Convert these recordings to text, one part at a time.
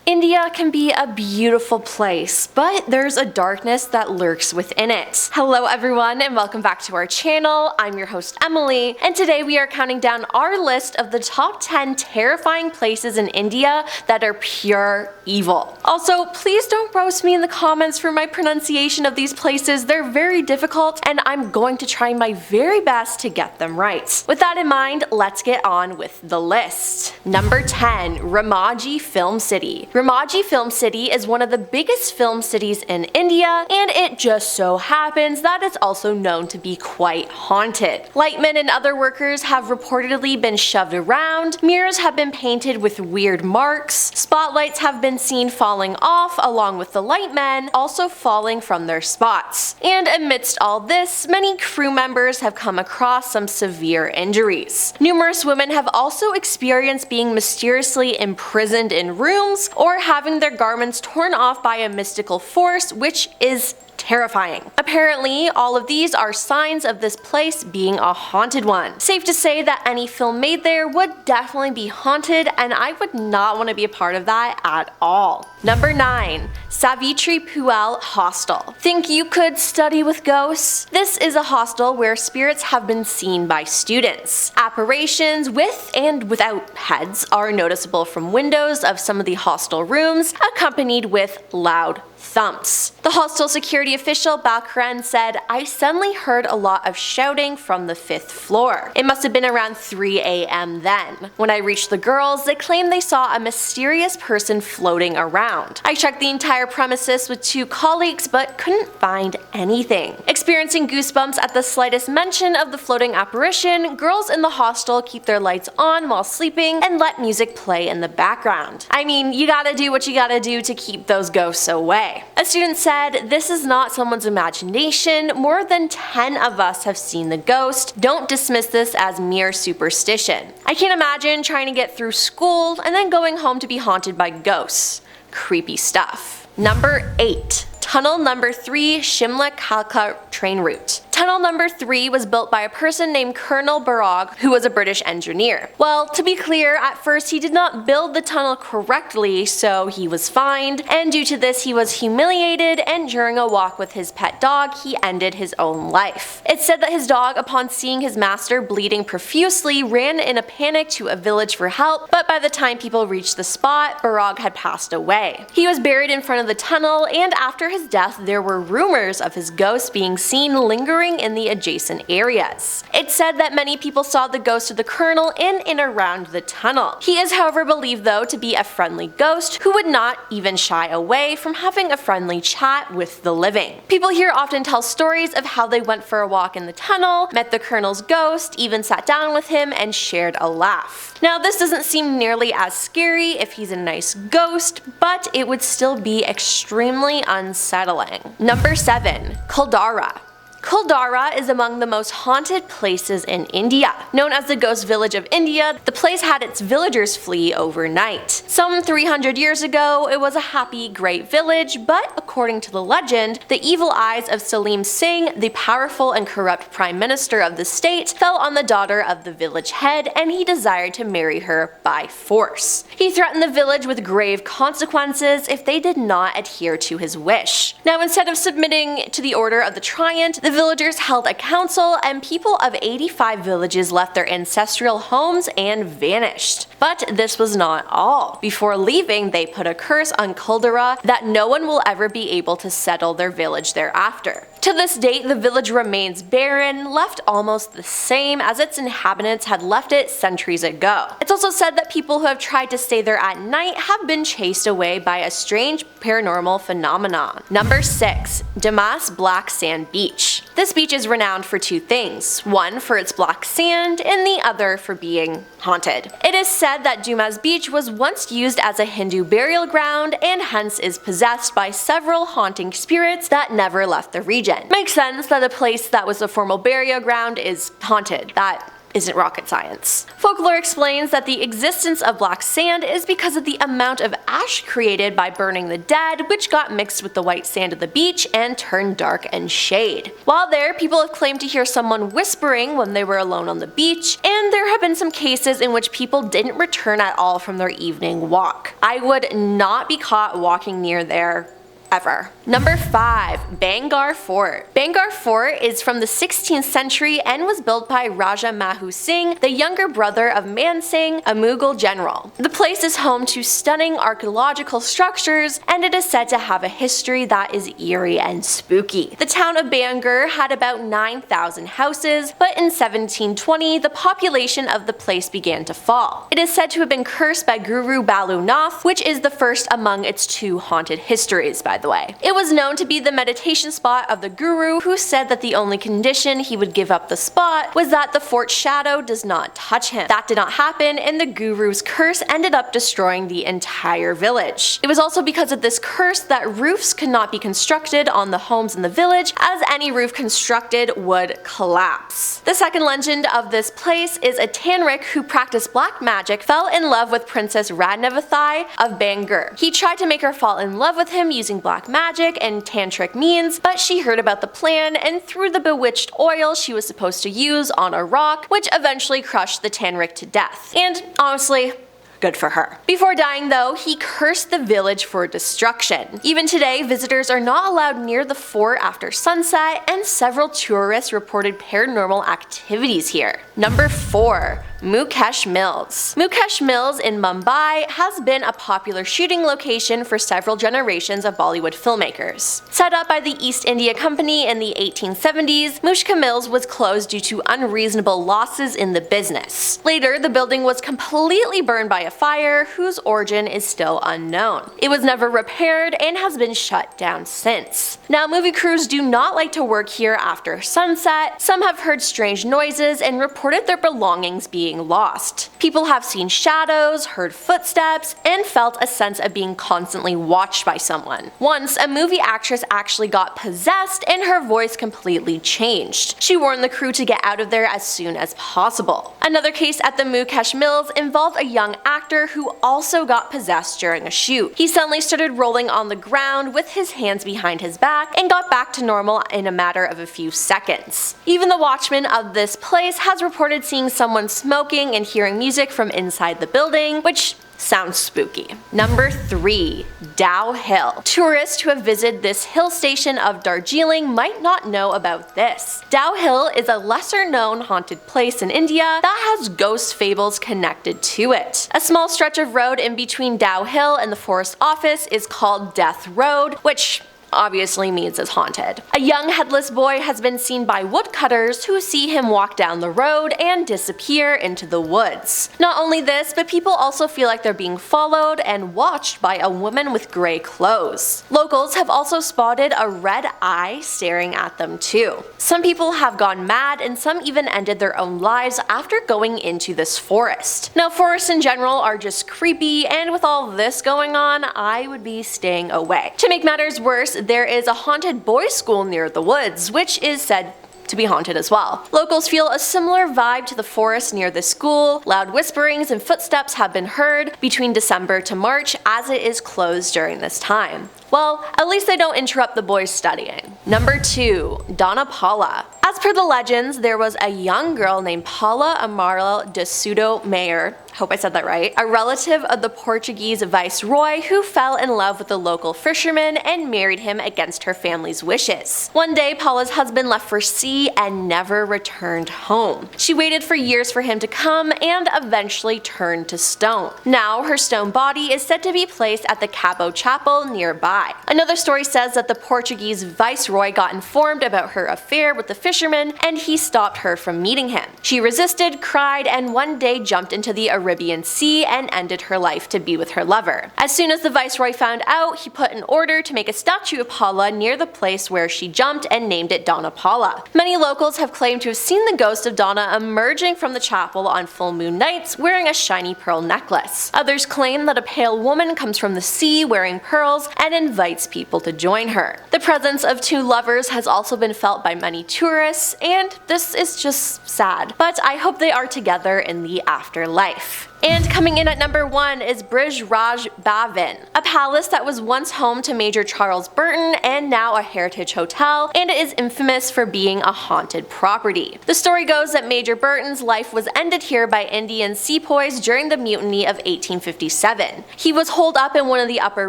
India can be a beautiful place, but there's a darkness that lurks within it. Hello everyone and welcome back to our channel. I'm your host Emily, and today we are counting down our list of the top 10 terrifying places in India that are pure evil. Also, please don't roast me in the comments for my pronunciation of these places. They're very difficult and I'm going to try my very best to get them right. With that in mind, let's get on with the list. Number 10. Ramoji Film City. Ramoji Film City is one of the biggest film cities in India, and it just so happens that it's also known to be quite haunted. Lightmen and other workers have reportedly been shoved around, mirrors have been painted with weird marks, spotlights have been seen falling off along with the lightmen also falling from their spots. And amidst all this, many crew members have come across some severe injuries. Numerous women have also experienced being mysteriously imprisoned in rooms or having their garments torn off by a mystical force, which is terrifying. Apparently, all of these are signs of this place being a haunted one. Safe to say that any film made there would definitely be haunted, and I would not want to be a part of that at all. Number 9. Savitri Phule Hostel. Think you could study with ghosts? This is a hostel where spirits have been seen by students. Apparitions with and without heads are noticeable from windows of some of the hostel rooms, accompanied with loud thumps. The hostel security official Bhangarh said, "I suddenly heard a lot of shouting from the 5th floor. It must have been around 3 a.m. then. When I reached the girls, they claimed they saw a mysterious person floating around. I checked the entire premises with 2 colleagues but couldn't find anything." Experiencing goosebumps at the slightest mention of the floating apparition, girls in the hostel keep their lights on while sleeping and let music play in the background. I mean, you gotta do what you gotta do to keep those ghosts away. A student said, "This is not someone's imagination. More than 10 of us have seen the ghost. Don't dismiss this as mere superstition. I can't imagine trying to get through school and then going home to be haunted by ghosts. Creepy stuff." Number 8. Tunnel number 3, Shimla-Kalka train route. Tunnel number 3 was built by a person named Colonel Barag, who was a British engineer. Well, to be clear, at first he did not build the tunnel correctly, so he was fined, and due to this he was humiliated, and during a walk with his pet dog, he ended his own life. It's said that his dog, upon seeing his master bleeding profusely, ran in a panic to a village for help, but by the time people reached the spot, Barag had passed away. He was buried in front of the tunnel, and after his death, there were rumors of his ghost being seen lingering in the adjacent areas. It's said that many people saw the ghost of the colonel in and around the tunnel. He is however believed though to be a friendly ghost who would not even shy away from having a friendly chat with the living. People here often tell stories of how they went for a walk in the tunnel, met the colonel's ghost, even sat down with him and shared a laugh. Now this doesn't seem nearly as scary if he's a nice ghost, but it would still be extremely unsettling. Number 7. Kuldhara. Kuldhara is among the most haunted places in India. Known as the Ghost Village of India, the place had its villagers flee overnight. Some 300 years ago, it was a happy, great village, but according to the legend, the evil eyes of Salim Singh, the powerful and corrupt prime minister of the state, fell on the daughter of the village head and he desired to marry her by force. He threatened the village with grave consequences if they did not adhere to his wish. Now, instead of submitting to the order of the tyrant, the villagers held a council and people of 85 villages left their ancestral homes and vanished. But this was not all. Before leaving, they put a curse on Kuldhara that no one will ever be able to settle their village thereafter. To this date, the village remains barren, left almost the same as its inhabitants had left it centuries ago. It's also said that people who have tried to stay there at night have been chased away by a strange paranormal phenomenon. Number 6. Dumas Black Sand Beach. This beach is renowned for 2 things, one for its black sand and the other for being haunted. It is said that Dumas Beach was once used as a Hindu burial ground and hence is possessed by several haunting spirits that never left the region. Makes sense that a place that was a formal burial ground is haunted. That isn't rocket science. Folklore explains that the existence of black sand is because of the amount of ash created by burning the dead, which got mixed with the white sand of the beach and turned dark and shade. While there, people have claimed to hear someone whispering when they were alone on the beach, and there have been some cases in which people didn't return at all from their evening walk. I would not be caught walking near there ever. Number 5. Bhangarh Fort. Bhangarh Fort is from the 16th century and was built by Raja Mahu Singh, the younger brother of Man Singh, a Mughal general. The place is home to stunning archaeological structures, and it is said to have a history that is eerie and spooky. The town of Bhangarh had about 9,000 houses, but in 1720 the population of the place began to fall. It is said to have been cursed by Guru Balu Nath, which is the first among its 2 haunted histories, by the way. It was known to be the meditation spot of the guru, who said that the only condition he would give up the spot was that the fort's shadow does not touch him. That did not happen, and the guru's curse ended up destroying the entire village. It was also because of this curse that roofs could not be constructed on the homes in the village, as any roof constructed would collapse. The second legend of this place is a tantric who practiced black magic fell in love with Princess Radnavathai of Bhangarh. He tried to make her fall in love with him using black magic and tantric means, but she heard about the plan and threw the bewitched oil she was supposed to use on a rock, which eventually crushed the tantric to death. And honestly, good for her. Before dying though, he cursed the village for destruction. Even today, visitors are not allowed near the fort after sunset, and several tourists reported paranormal activities here. Number 4. Mukesh Mills. Mukesh Mills in Mumbai has been a popular shooting location for several generations of Bollywood filmmakers. Set up by the East India Company in the 1870s, Mukesh Mills was closed due to unreasonable losses in the business. Later, the building was completely burned by a fire whose origin is still unknown. It was never repaired and has been shut down since. Now, movie crews do not like to work here after sunset. Some have heard strange noises and reported their belongings being lost. People have seen shadows, heard footsteps, and felt a sense of being constantly watched by someone. Once, a movie actress actually got possessed and her voice completely changed. She warned the crew to get out of there as soon as possible. Another case at the Mukesh Mills involved a young actor who also got possessed during a shoot. He suddenly started rolling on the ground with his hands behind his back and got back to normal in a matter of a few seconds. Even the watchman of this place has reported seeing someone smoking and hearing music from inside the building, which sounds spooky. Number 3. Dow Hill. Tourists who have visited this hill station of Darjeeling might not know about this. Dow Hill is a lesser known haunted place in India that has ghost fables connected to it. A small stretch of road in between Dow Hill and the forest office is called Death Road, which obviously means it's haunted. A young headless boy has been seen by woodcutters who see him walk down the road and disappear into the woods. Not only this, but people also feel like they're being followed and watched by a woman with gray clothes. Locals have also spotted a red eye staring at them too. Some people have gone mad and some even ended their own lives after going into this forest. Now, forests in general are just creepy, and with all this going on, I would be staying away. To make matters worse, there is a haunted boys' school near the woods, which is said to be haunted as well. Locals feel a similar vibe to the forest near the school. Loud whisperings and footsteps have been heard between December to March, as it is closed during this time. Well, at least they don't interrupt the boys studying. Number 2. Dona Paula. As per the legends, there was a young girl named Paula Amaral de Souto Meyer, hope I said that right, a relative of the Portuguese viceroy who fell in love with the local fisherman and married him against her family's wishes. One day, Paula's husband left for sea and never returned home. She waited for years for him to come and eventually turned to stone. Now, her stone body is said to be placed at the Cabo Chapel nearby. Another story says that the Portuguese viceroy got informed about her affair with the fisherman and he stopped her from meeting him. She resisted, cried, and one day jumped into the Arabian Sea and ended her life to be with her lover. As soon as the viceroy found out, he put an order to make a statue of Paula near the place where she jumped and named it Dona Paula. Many locals have claimed to have seen the ghost of Dona emerging from the chapel on full moon nights wearing a shiny pearl necklace. Others claim that a pale woman comes from the sea wearing pearls and invites people to join her. The presence of two lovers has also been felt by many tourists, and this is just sad. But I hope they are together in the afterlife. And coming in at number 1 is Brij Raj Bhavan, a palace that was once home to Major Charles Burton and now a heritage hotel, and it is infamous for being a haunted property. The story goes that Major Burton's life was ended here by Indian sepoys during the mutiny of 1857. He was holed up in one of the upper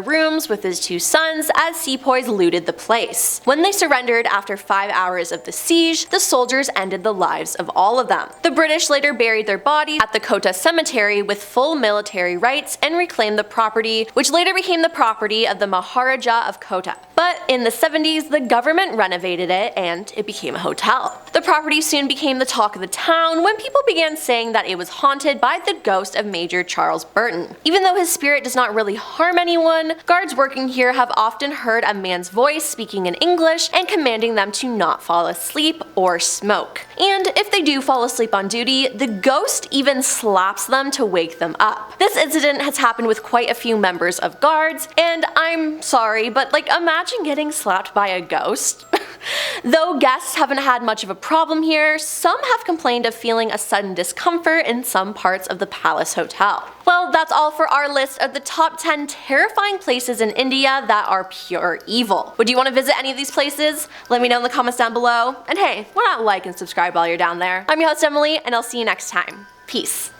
rooms with his 2 sons as sepoys looted the place. When they surrendered after 5 hours of the siege, the soldiers ended the lives of all of them. The British later buried their bodies at the Kota Cemetery with full military rights and reclaimed the property, which later became the property of the Maharaja of Kota. But in the 70s, the government renovated it and it became a hotel. The property soon became the talk of the town when people began saying that it was haunted by the ghost of Major Charles Burton. Even though his spirit does not really harm anyone, guards working here have often heard a man's voice speaking in English and commanding them to not fall asleep or smoke. And if they do fall asleep on duty, the ghost even slaps them to wake them up. This incident has happened with quite a few members of guards, and I'm sorry, but imagine getting slapped by a ghost. Though guests haven't had much of a problem here, some have complained of feeling a sudden discomfort in some parts of the Palace Hotel. Well, that's all for our list of the top 10 terrifying places in India that are pure evil. Would you want to visit any of these places? Let me know in the comments down below. And hey, why not like and subscribe while you're down there? I'm your host Emily, and I'll see you next time. Peace.